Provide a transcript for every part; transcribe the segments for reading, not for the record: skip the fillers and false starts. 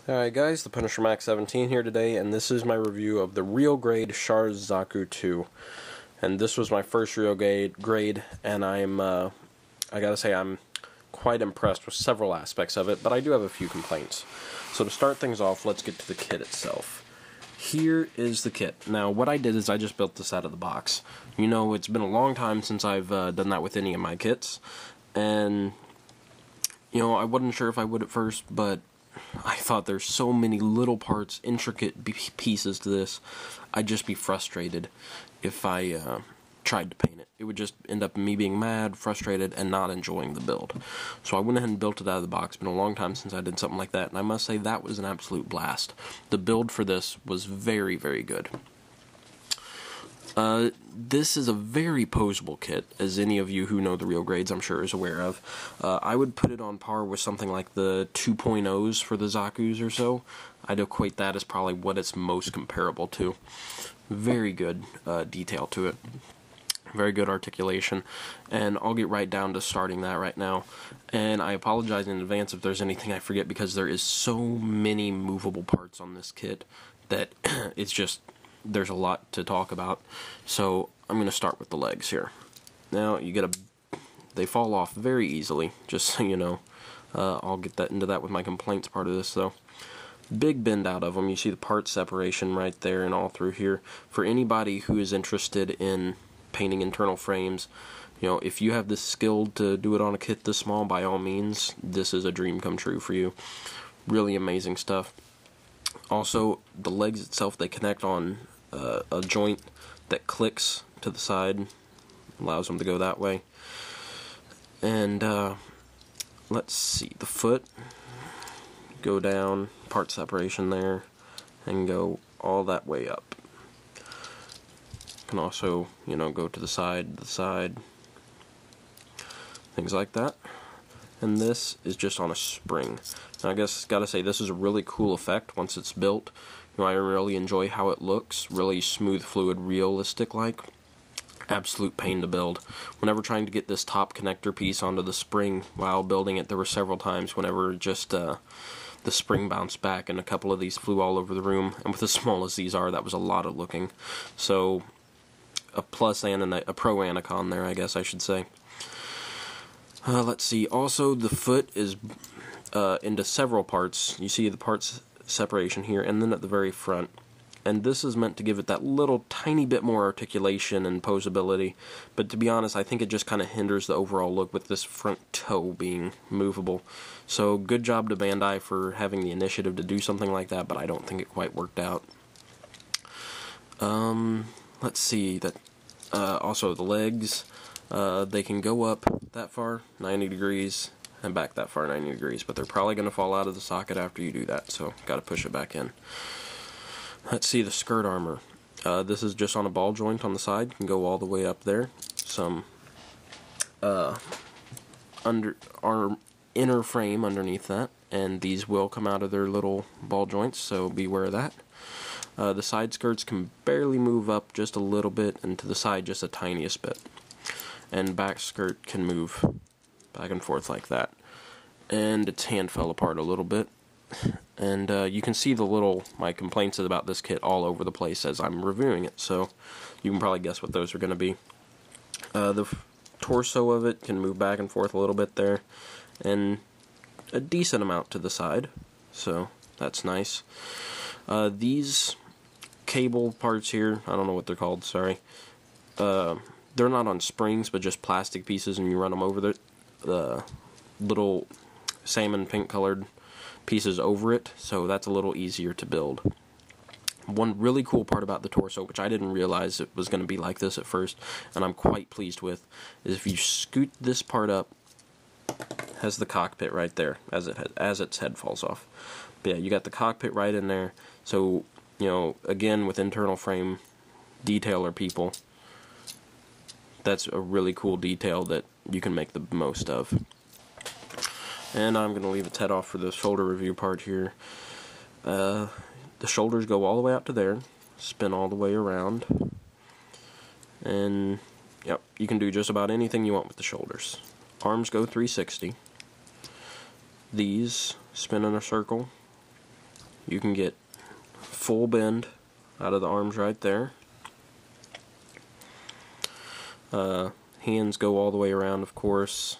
Alright guys, the Punisher Max 17 here today, and this is my review of the real grade Char Zaku 2. And this was my first real grade, and I gotta say I'm quite impressed with several aspects of it, but I do have a few complaints. So to start things off, let's get to the kit itself. Here is the kit. Now what I did is I just built this out of the box. You know, it's been a long time since I've done that with any of my kits, and you know, I wasn't sure if I would at first, but I thought there's so many little parts, intricate pieces to this, I'd just be frustrated if I tried to paint it. It would just end up me being mad, frustrated, and not enjoying the build. So I went ahead and built it out of the box. It's been a long time since I did something like that, and I must say that was an absolute blast. The build for this was very, very good. This is a very poseable kit, as any of you who know the real grades I'm sure is aware of. I would put it on par with something like the 2.0s for the Zakus or so. I'd equate that as probably what it's most comparable to. Very good detail to it. Very good articulation, and I'll get right down to starting that right now. And I apologize in advance if there's anything I forget, because there is so many movable parts on this kit that it's just, there's a lot to talk about. So I'm going to start with the legs here. Now they fall off very easily, just so you know. I'll get into that with my complaints part of this though. Big bend out of them. You see the part separation right there and all through here. For anybody who is interested in painting internal frames, you know, if you have the skill to do it on a kit this small, by all means, this is a dream come true for you. Really amazing stuff. Also, the legs itself, they connect on a joint that clicks to the side, allows them to go that way. And let's see, the foot, go down, part separation there, and go all that way up. Can also, you know, go to the side, things like that. And this is just on a spring. Now, I guess gotta say, this is a really cool effect once it's built. You know, I really enjoy how it looks, really smooth, fluid, realistic like. Absolute pain to build. Whenever trying to get this top connector piece onto the spring while building it, there were several times whenever just the spring bounced back and a couple of these flew all over the room, and with as small as these are, that was a lot of looking. So a plus and a pro and a con there, I guess I should say. Let's see, also the foot is into several parts. You see the parts separation here, and then at the very front. And this is meant to give it that little tiny bit more articulation and posability, but to be honest, I think it just kind of hinders the overall look with this front toe being movable. So good job to Bandai for having the initiative to do something like that, but I don't think it quite worked out. Let's see, that also the legs, they can go up that far, 90 degrees, and back that far, 90 degrees, but they're probably going to fall out of the socket after you do that, so got to push it back in. Let's see the skirt armor. This is just on a ball joint on the side, can go all the way up there. Some under our inner frame underneath that, and these will come out of their little ball joints, so beware of that. The side skirts can barely move up just a little bit, and to the side just the tiniest bit. And back skirt can move back and forth like that. And its hand fell apart a little bit. And you can see my complaints about this kit all over the place as I'm reviewing it, so you can probably guess what those are going to be. The torso of it can move back and forth a little bit there, and a decent amount to the side, so that's nice. These cable parts here, I don't know what they're called, sorry. They're not on springs, but just plastic pieces, and you run them over the little salmon pink colored pieces over it, so that's a little easier to build. One really cool part about the torso, which I didn't realize it was going to be like this at first, and I'm quite pleased with, is if you scoot this part up, has the cockpit right there as its head falls off. But yeah, you got the cockpit right in there, so you know, again, with internal frame detailer people, that's a really cool detail that you can make the most of. And I'm going to leave its head off for the shoulder review part here. The shoulders go all the way out to there, spin all the way around, and yep, you can do just about anything you want with the shoulders. Arms go 360. These spin in a circle, you can get full bend out of the arms right there. Hands go all the way around, of course,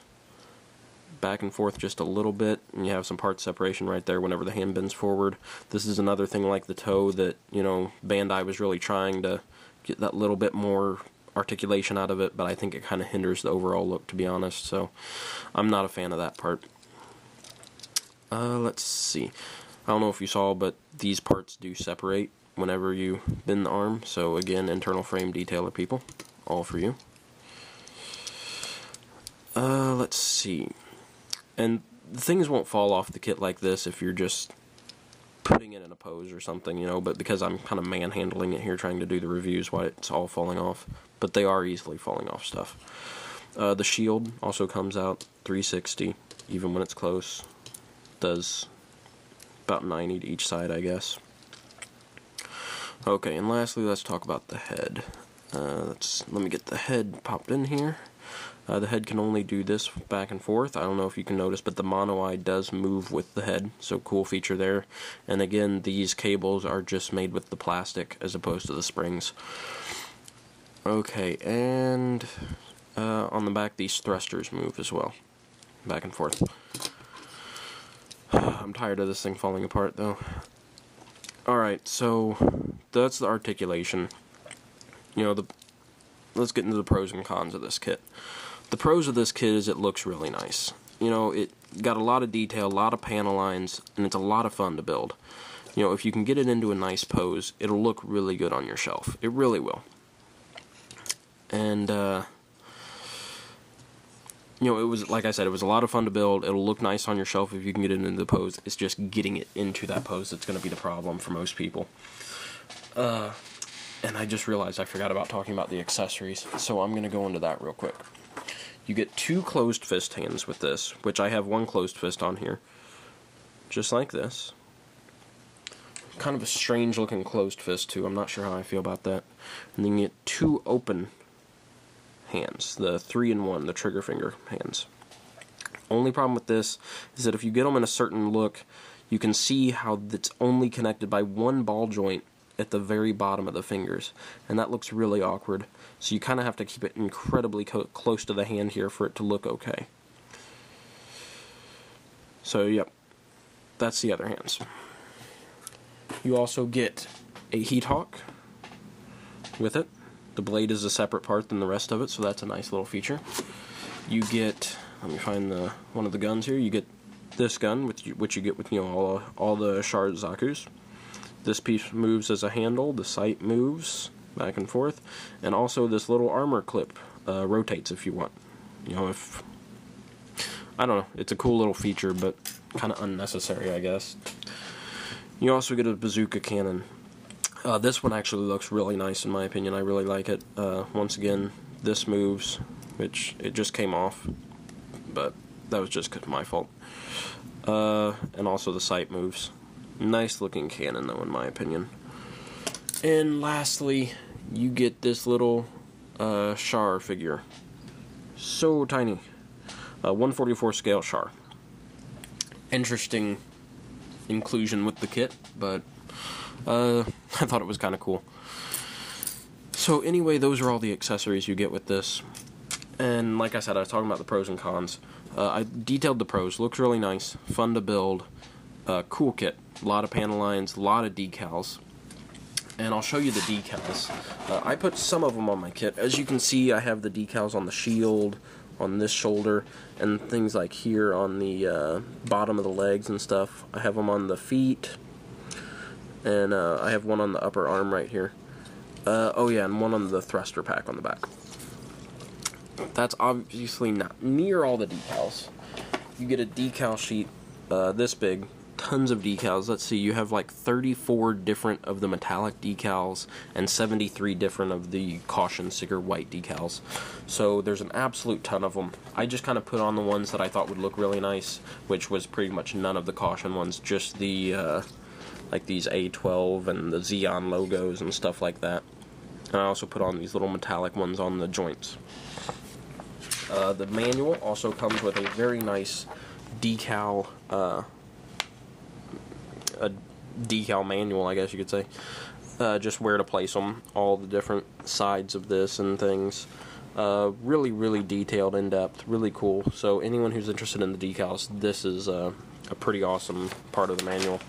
back and forth just a little bit, and you have some part separation right there whenever the hand bends forward. This is another thing like the toe that, you know, Bandai was really trying to get that little bit more articulation out of it, but I think it kind of hinders the overall look, to be honest, so I'm not a fan of that part. Let's see. I don't know if you saw, but these parts do separate whenever you bend the arm, so again, internal frame detailer people, all for you. Let's see. And the things won't fall off the kit like this if you're just putting it in a pose or something, you know, but because I'm kind of manhandling it here trying to do the reviews, why it's all falling off, but they are easily falling off stuff. The shield also comes out 360, even when it's close. Does about 90 to each side, I guess. Okay, and lastly, let's talk about the head. Let me get the head popped in here. The head can only do this back and forth. I don't know if you can notice, but the mono eye does move with the head, so cool feature there. And again, these cables are just made with the plastic as opposed to the springs. Okay, and on the back, these thrusters move as well, back and forth. I'm tired of this thing falling apart, though. Alright, so that's the articulation. You know, let's get into the pros and cons of this kit. The pros of this kit is it looks really nice. You know, it got a lot of detail, a lot of panel lines, and it's a lot of fun to build. You know, if you can get it into a nice pose, it'll look really good on your shelf. It really will. And, you know, it was, like I said, it was a lot of fun to build. It'll look nice on your shelf if you can get it into the pose. It's just getting it into that pose that's going to be the problem for most people. And I just realized I forgot about talking about the accessories, so I'm going to go into that real quick. You get 2 closed fist hands with this, which I have 1 closed fist on here. Just like this. Kind of a strange looking closed fist too, I'm not sure how I feel about that. And then you get 2 open hands, the 3-in-1, the trigger finger hands. Only problem with this is that if you get them in a certain look, you can see how it's only connected by 1 ball joint at the very bottom of the fingers, and that looks really awkward, so you kind of have to keep it incredibly close to the hand here for it to look okay. So yep, that's the other hands. You also get a heat hawk with it. The blade is a separate part than the rest of it, so that's a nice little feature. You get, let me find one of the guns here. You get this gun, which you get with, you know, all the Char Zakus. This piece moves as a handle, the sight moves back and forth, and also this little armor clip rotates if you want. You know, I don't know, it's a cool little feature, but kind of unnecessary, I guess. You also get a bazooka cannon. This one actually looks really nice in my opinion, I really like it. Once again, this moves, which it just came off, but that was just my fault. And also the sight moves. Nice looking cannon though, in my opinion. And lastly, you get this little Char figure. So tiny. 1/44 scale Char. Interesting inclusion with the kit, but I thought it was kind of cool. So anyway, those are all the accessories you get with this. And like I said, I was talking about the pros and cons. I detailed the pros. Looks really nice. Fun to build. Cool kit. A lot of panel lines, a lot of decals. And I'll show you the decals. I put some of them on my kit. As you can see, I have the decals on the shield, on this shoulder, and things like here on the bottom of the legs and stuff. I have them on the feet, and I have one on the upper arm right here. Oh yeah, and one on the thruster pack on the back. That's obviously not near all the decals. You get a decal sheet this big, tons of decals. Let's see, you have like 34 different of the metallic decals and 73 different of the caution sticker white decals. So there's an absolute ton of them. I just kind of put on the ones that I thought would look really nice, which was pretty much none of the caution ones, just the like these A12 and the Xeon logos and stuff like that. And I also put on these little metallic ones on the joints. The manual also comes with a very nice decal decal manual, I guess you could say. Just where to place them, all the different sides of this and things. Really, really detailed, in-depth, really cool. So anyone who's interested in the decals, this is a pretty awesome part of the manual.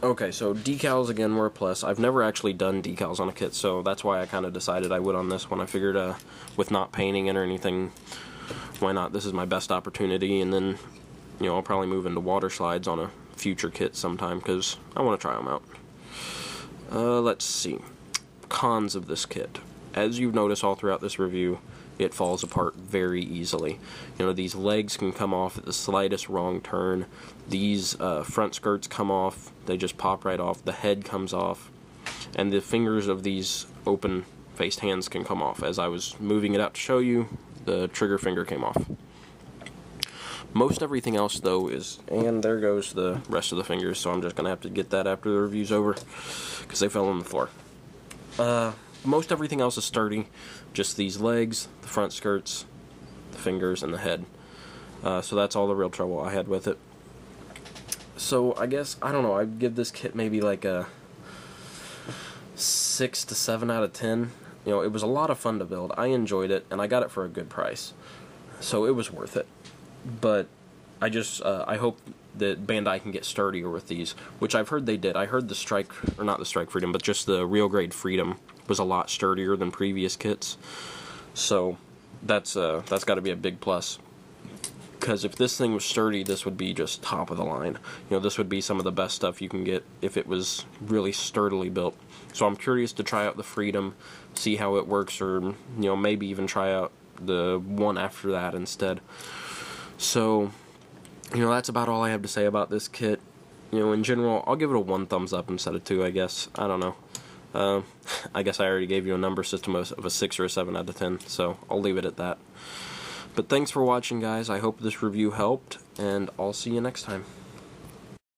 Okay, so decals again were a plus. I've never actually done decals on a kit, so that's why I kind of decided I would on this one. I figured with not painting it or anything, why not? This is my best opportunity, and then, you know, I'll probably move into water slides on a future kit sometime, because I want to try them out. Let's see. Cons of this kit. As you've noticed all throughout this review, it falls apart very easily. You know, these legs can come off at the slightest wrong turn. These front skirts come off. They just pop right off. The head comes off. And the fingers of these open-faced hands can come off. As I was moving it out to show you, the trigger finger came off. Most everything else, though, is... And there goes the rest of the fingers, so I'm just going to have to get that after the review's over, because they fell on the floor. Most everything else is sturdy. Just these legs, the front skirts, the fingers, and the head. So that's all the real trouble I had with it. So I guess, I don't know, I'd give this kit maybe like a 6 to 7 out of 10. You know, it was a lot of fun to build. I enjoyed it, and I got it for a good price. So it was worth it. But I just, I hope that Bandai can get sturdier with these, which I've heard they did. I heard the Strike, or not the Strike Freedom, but just the Real Grade Freedom was a lot sturdier than previous kits. So that's got to be a big plus. Because if this thing was sturdy, this would be just top of the line. You know, this would be some of the best stuff you can get if it was really sturdily built. So I'm curious to try out the Freedom, see how it works, or, you know, maybe even try out the one after that instead. So, you know, that's about all I have to say about this kit. You know, in general, I'll give it a 1 thumbs up instead of 2, I guess. I don't know. I guess I already gave you a number system of a 6 or a 7 out of 10, so I'll leave it at that. But thanks for watching, guys. I hope this review helped, and I'll see you next time.